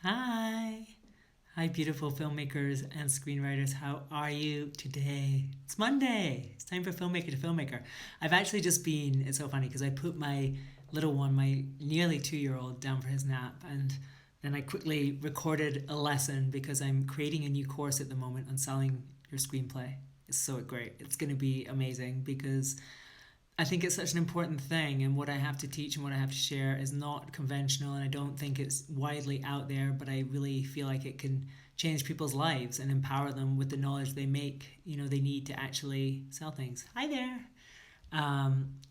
Hi. Hi, beautiful filmmakers and screenwriters. How are you today? It's Monday. It's time for Filmmaker to Filmmaker. It's so funny because I put my little one, my nearly 2 year old, down for his nap. And then I quickly recorded a lesson because I'm creating a new course at the moment on selling your screenplay. It's so great. It's going to be amazing because I think it's such an important thing, and what I have to teach and what I have to share is not conventional, and I don't think it's widely out there, but I really feel like it can change people's lives and empower them with the knowledge they need to actually sell things. Hi there.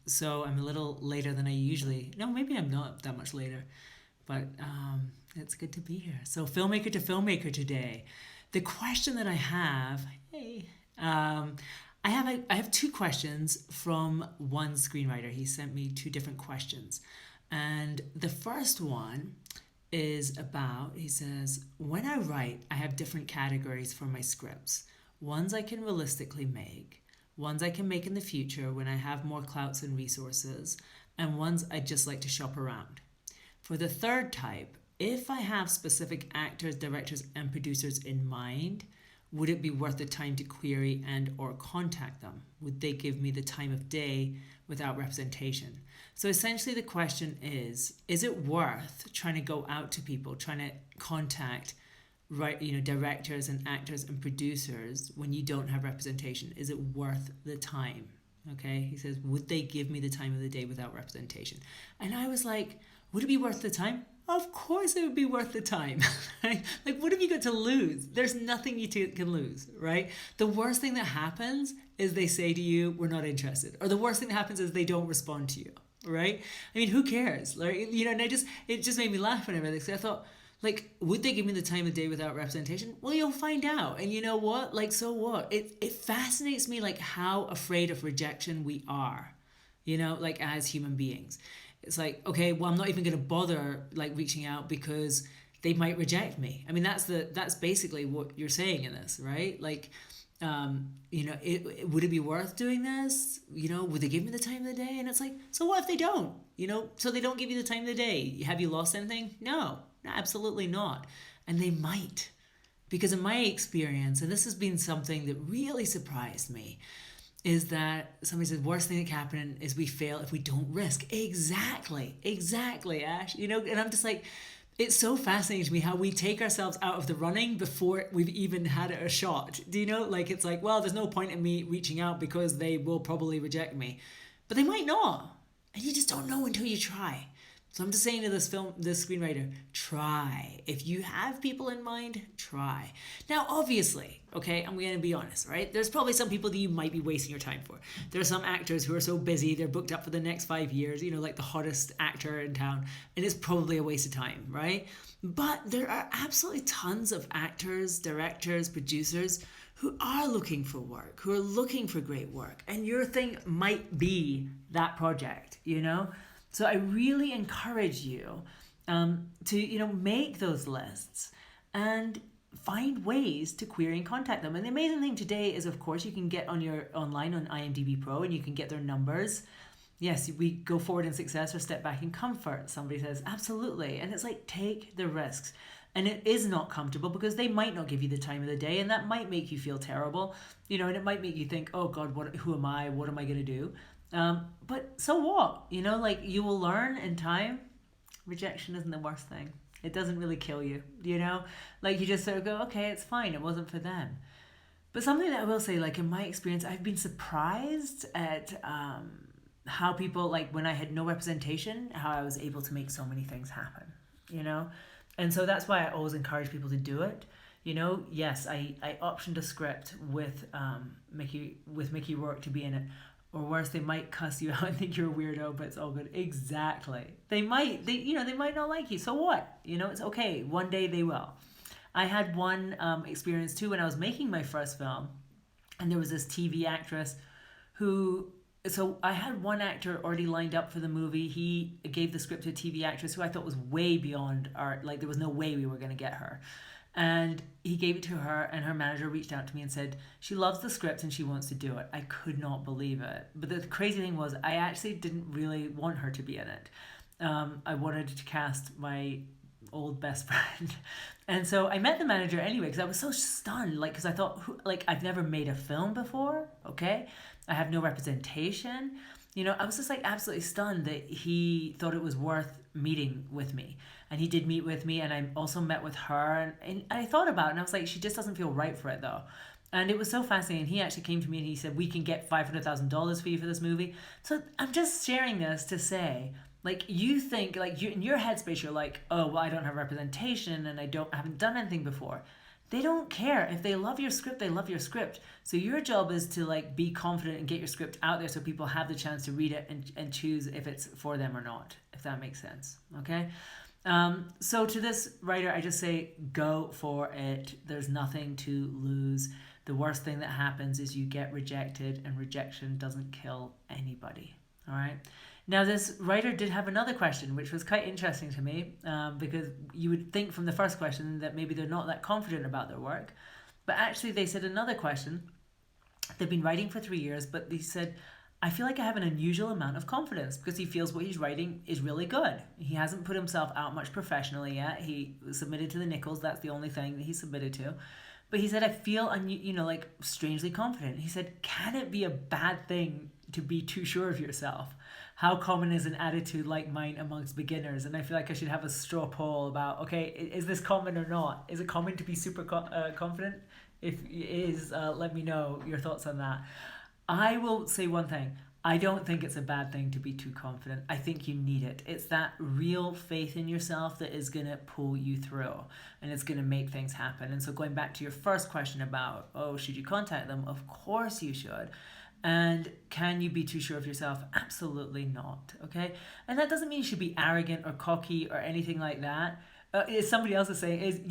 So I'm a little later than I usually. No, maybe I'm not that much later, but it's good to be here. So filmmaker to filmmaker today. The question that I have, hey, I have two questions from one screenwriter. He sent me two different questions. And the first one is about, he says, when I write, I have different categories for my scripts. Ones I can realistically make, ones I can make in the future when I have more clouts and resources, and ones I just like to shop around. For the third type, if I have specific actors, directors, and producers in mind, would it be worth the time to query and or contact them? Would they give me the time of day without representation? So essentially the question is it worth trying to go out to people, trying to contact directors and actors and producers when you don't have representation? Is it worth the time? Okay, he says, would they give me the time of the day without representation? And I was like, would it be worth the time? Of course it would be worth the time. Right? Like, what have you got to lose? There's nothing can lose, right? The worst thing that happens is they say to you, we're not interested. Or the worst thing that happens is they don't respond to you, right? I mean, who cares? Like, and it just made me laugh and everything. So I thought, like, would they give me the time of day without representation? Well, you'll find out. And you know what? Like, so what? It fascinates me, like, how afraid of rejection we are, like as human beings. It's like, okay, well, I'm not even going to bother like reaching out because they might reject me. I mean, that's basically what you're saying in this, right? Like, would it be worth doing this? Would they give me the time of the day? And it's like, so what if they don't? So they don't give you the time of the day. Have you lost anything? No, absolutely not. And they might, because in my experience, and this has been something that really surprised me, is that somebody says worst thing that can happen is we fail if we don't risk. Exactly, Ash. And I'm just like, it's so fascinating to me how we take ourselves out of the running before we've even had a shot. Do you know? Like, it's like, well, there's no point in me reaching out because they will probably reject me. But they might not. And you just don't know until you try. So I'm just saying to this screenwriter, try. If you have people in mind, try. Now, obviously, okay, I'm going to be honest, right? There's probably some people that you might be wasting your time for. There are some actors who are so busy, they're booked up for the next 5 years, like the hottest actor in town, and it's probably a waste of time, right? But there are absolutely tons of actors, directors, producers who are looking for work, who are looking for great work, and your thing might be that project, So I really encourage you to make those lists and find ways to query and contact them. And the amazing thing today is, of course, you can get online on IMDb Pro and you can get their numbers. Yes, we go forward in success or step back in comfort. Somebody says, absolutely. And it's like, take the risks. And it is not comfortable because they might not give you the time of the day, and that might make you feel terrible, and it might make you think, oh God, who am I? What am I going to do? But so what? Like, you will learn in time. Rejection isn't the worst thing. It doesn't really kill you, Like, you just sort of go, okay, it's fine. It wasn't for them. But something that I will say, like, in my experience, I've been surprised at how people, like, when I had no representation, how I was able to make so many things happen, And so that's why I always encourage people to do it. Yes, I optioned a script with Mickey Rourke to be in it. Or worse, they might cuss you out and think you're a weirdo, but it's all good. Exactly. They might not like you. So what? It's okay. One day they will. I had one experience too when I was making my first film, and there was this TV actress so I had one actor already lined up for the movie. He gave the script to a TV actress who I thought was way beyond art. Like, there was no way we were going to get her. And he gave it to her, and her manager reached out to me and said, she loves the script and she wants to do it. I could not believe it. But the crazy thing was, I actually didn't really want her to be in it. I wanted to cast my old best friend. And so I met the manager anyway because I was so stunned, like, because I thought, like, I've never made a film before, okay? I have no representation. I was just like absolutely stunned that he thought it was worth meeting with me. And he did meet with me, and I also met with her. And I thought about it, and I was like, she just doesn't feel right for it, though. And it was so fascinating. He actually came to me and he said, we can get $500,000 for you for this movie. So I'm just sharing this to say, like, you think, like, in your headspace, you're like, oh, well, I don't have representation and I haven't done anything before. They don't care. If they love your script, they love your script. So your job is to, like, be confident and get your script out there so people have the chance to read it and choose if it's for them or not, if that makes sense. Okay? So to this writer, I just say, go for it. There's nothing to lose. The worst thing that happens is you get rejected, and rejection doesn't kill anybody. All right? Now, this writer did have another question, which was quite interesting to me, because you would think from the first question that maybe they're not that confident about their work. But actually, they said another question. They've been writing for 3 years, but they said, I feel like I have an unusual amount of confidence because he feels what he's writing is really good. He hasn't put himself out much professionally yet. He submitted to the Nichols. That's the only thing that he submitted to. But he said, I feel, like strangely confident. He said, can it be a bad thing to be too sure of yourself? How common is an attitude like mine amongst beginners? And I feel like I should have a straw poll about, okay, is this common or not? Is it common to be super confident? If it is, let me know your thoughts on that. I will say one thing. I don't think it's a bad thing to be too confident. I think you need it. It's that real faith in yourself that is going to pull you through, and it's going to make things happen. And so going back to your first question about, should you contact them? Of course you should. And can you be too sure of yourself? Absolutely not. Okay. And that doesn't mean you should be arrogant or cocky or anything like that. Is somebody else is saying,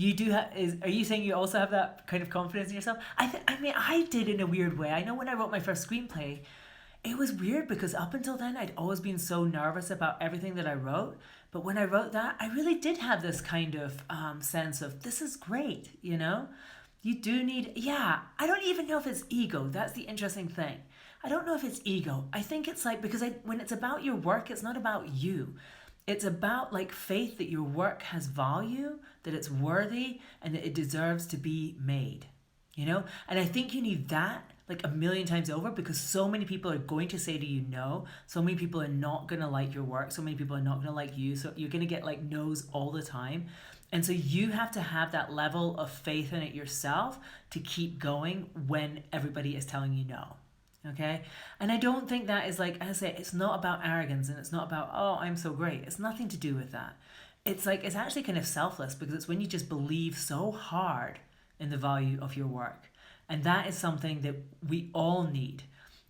are you saying you also have that kind of confidence in yourself? I did in a weird way. I know when I wrote my first screenplay, it was weird because up until then, I'd always been so nervous about everything that I wrote. But when I wrote that, I really did have this kind of sense of, this is great, You do need, I don't even know if it's ego. That's the interesting thing. I don't know if it's ego. I think it's like, because when it's about your work, it's not about you. It's about like faith that your work has value, that it's worthy, and that it deserves to be made, And I think you need that like a million times over because so many people are going to say to you no. So many people are not going to like your work. So many people are not going to like you. So you're going to get like no's all the time. And so you have to have that level of faith in it yourself to keep going when everybody is telling you no. Okay? And I don't think that is like, as I say, it's not about arrogance and it's not about, I'm so great. It's nothing to do with that. It's like, it's actually kind of selfless because it's when you just believe so hard in the value of your work. And that is something that we all need.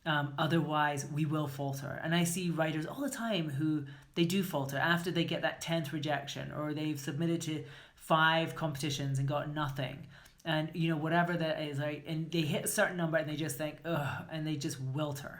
Otherwise, we will falter. And I see writers all the time who they do falter after they get that 10th rejection or they've submitted to 5 competitions and got nothing. And, whatever that is, right? And they hit a certain number and they just think, ugh, and they just wilter,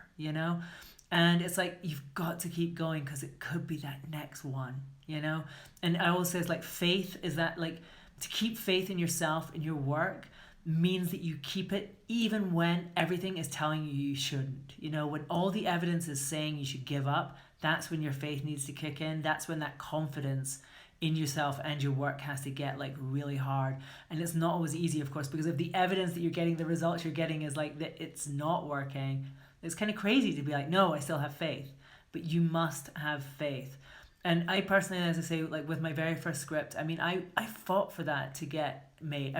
And it's like, you've got to keep going because it could be that next one, And I always say it's like faith is that like to keep faith in yourself, in your work, means that you keep it even when everything is telling you shouldn't. When all the evidence is saying you should give up, that's when your faith needs to kick in. That's when that confidence in yourself and your work has to get like really hard. And it's not always easy, of course, because if the evidence that you're getting, the results you're getting is like that it's not working, it's kind of crazy to be like, no, I still have faith. But you must have faith. And I personally, as I say, like with my very first script, I fought for that to get made.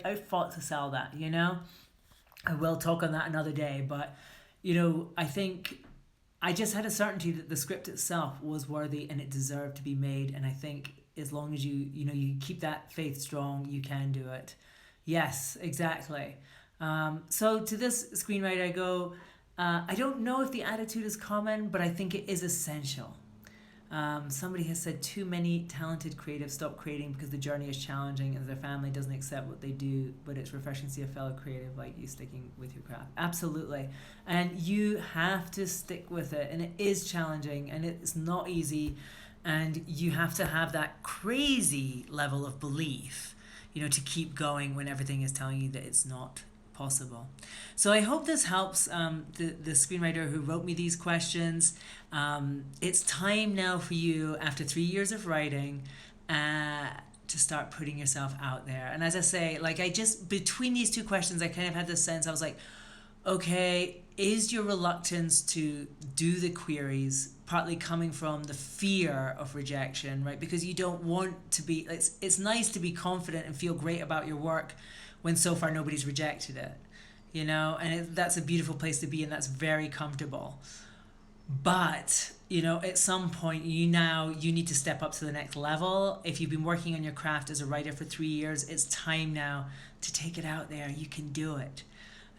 I fought to sell that, I will talk on that another day, but, I think I just had a certainty that the script itself was worthy and it deserved to be made. And I think as long as you keep that faith strong, you can do it. Yes, exactly. So to this screenwriter, I go, I don't know if the attitude is common, but I think it is essential. Somebody has said too many talented creatives stop creating because the journey is challenging and their family doesn't accept what they do, but it's refreshing to see a fellow creative like you sticking with your craft. Absolutely. And you have to stick with it, and it is challenging and it's not easy, and you have to have that crazy level of belief, to keep going when everything is telling you that it's not possible. So I hope this helps the screenwriter who wrote me these questions. It's time now for you, after 3 years of writing, to start putting yourself out there? And as I say, like, I just, between these two questions, I kind of had this sense, I was like, okay, is your reluctance to do the queries partly coming from the fear of rejection, right? Because you don't want to be, it's nice to be confident and feel great about your work when so far nobody's rejected it, you know? And that's a beautiful place to be, and that's very comfortable. But, you know, at some point you need to step up to the next level. If you've been working on your craft as a writer for 3 years, it's time now to take it out there. You can do it.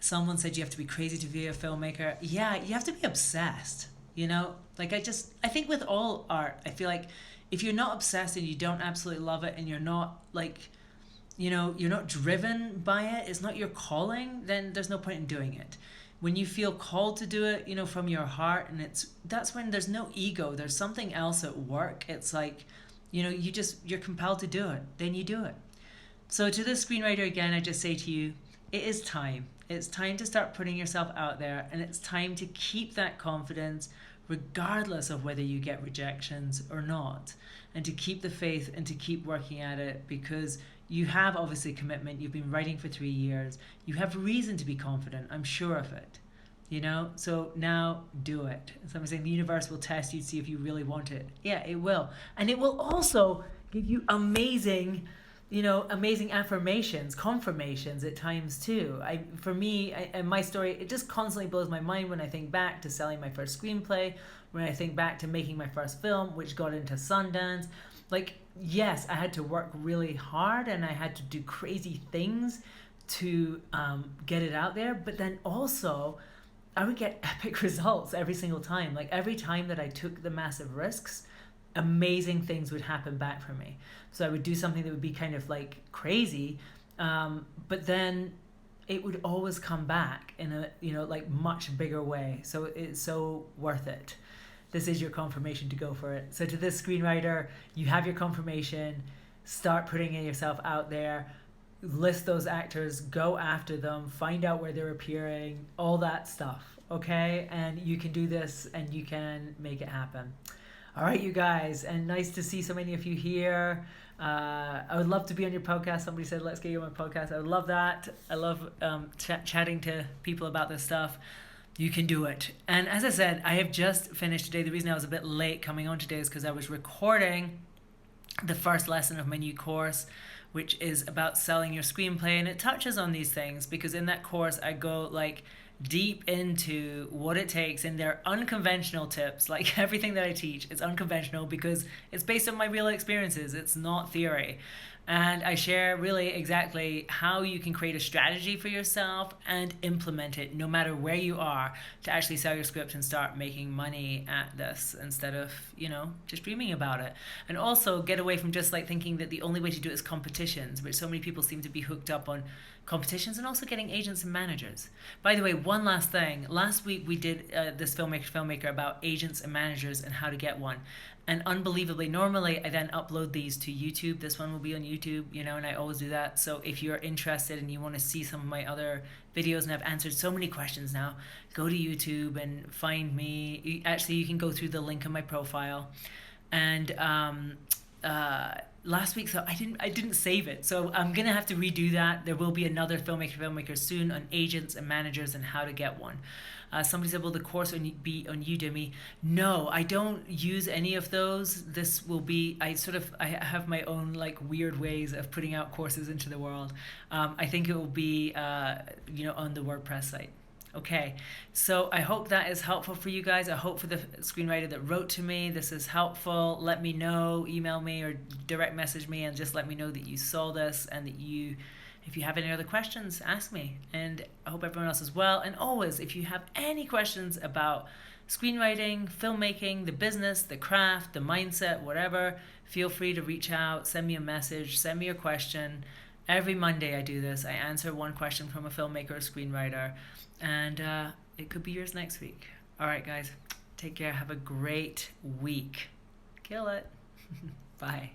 Someone said you have to be crazy to be a filmmaker. Yeah, you have to be obsessed, you know? Like, I think with all art, I feel like if you're not obsessed and you don't absolutely love it and you're not, like, you know, you're not driven by it, it's not your calling, then there's no point in doing it. When you feel called to do it, you know, from your heart, and that's when there's no ego, there's something else at work. It's like, you know, you're compelled to do it, then you do it. So to the screenwriter again, I just say to you, it is time. It's time to start putting yourself out there, and it's time to keep that confidence regardless of whether you get rejections or not, and to keep the faith and to keep working at it, because you have obviously commitment. You've been writing for 3 years. You have reason to be confident. I'm sure of it, you know? So now do it. Someone's saying the universe will test you to see if you really want it. Yeah, it will. And it will also give you amazing affirmations, confirmations at times too. For me, and my story, it just constantly blows my mind when I think back to selling my first screenplay, when I think back to making my first film, which got into Sundance. Like, yes, I had to work really hard and I had to do crazy things to get it out there, but then also I would get epic results every single time. Like, every time that I took the massive risks, amazing things would happen back for me. So I would do something that would be kind of like crazy, but then it would always come back in a, you know, like much bigger way. So it's so worth it. This is your confirmation to go for it. So to this screenwriter, you have your confirmation. Start putting yourself out there. List those actors, go after them, find out where they're appearing, all that stuff, okay? And you can do this and you can make it happen. All right, you guys, and nice to see so many of you here. I would love to be on your podcast. Somebody said, let's get you on my podcast. I would love that. I love chatting to people about this stuff. You can do it. And as I said, I have just finished today. The reason I was a bit late coming on today is because I was recording the first lesson of my new course, which is about selling your screenplay. And it touches on these things because in that course, I go like deep into what it takes, and they're unconventional tips. Like everything that I teach, it's unconventional because it's based on my real experiences. It's not theory. And I share really exactly how you can create a strategy for yourself and implement it no matter where you are to actually sell your script and start making money at this instead of, you know, just dreaming about it. And also get away from just like thinking that the only way to do it is competitions, which so many people seem to be hooked up on competitions, and also getting agents and managers. By the way, one last thing. Last week we did this filmmaker about agents and managers and how to get one. And unbelievably, normally I then upload these to YouTube. This one will be on YouTube, you know, and I always do that. So if you're interested and you want to see some of my other videos, and I've answered so many questions now, go to YouTube and find me. Actually, you can go through the link in my profile. And last week, so I didn't save it, so I'm gonna have to redo that. There will be another filmmaker soon on agents and managers and how to get one. Somebody said, will the course be on Udemy? No, I don't use any of those. This will be, I have my own like weird ways of putting out courses into the world. I think it will be on the WordPress site. Okay, so I hope that is helpful for you guys. I hope for the screenwriter that wrote to me, this is helpful. Let me know, email me or direct message me, and just let me know that you saw this, and that if you have any other questions, ask me. And I hope everyone else as well. And always, if you have any questions about screenwriting, filmmaking, the business, the craft, the mindset, whatever, feel free to reach out, send me a message, send me your question. Every Monday I do this. I answer one question from a filmmaker or screenwriter, and it could be yours next week. All right, guys, take care. Have a great week. Kill it. Bye.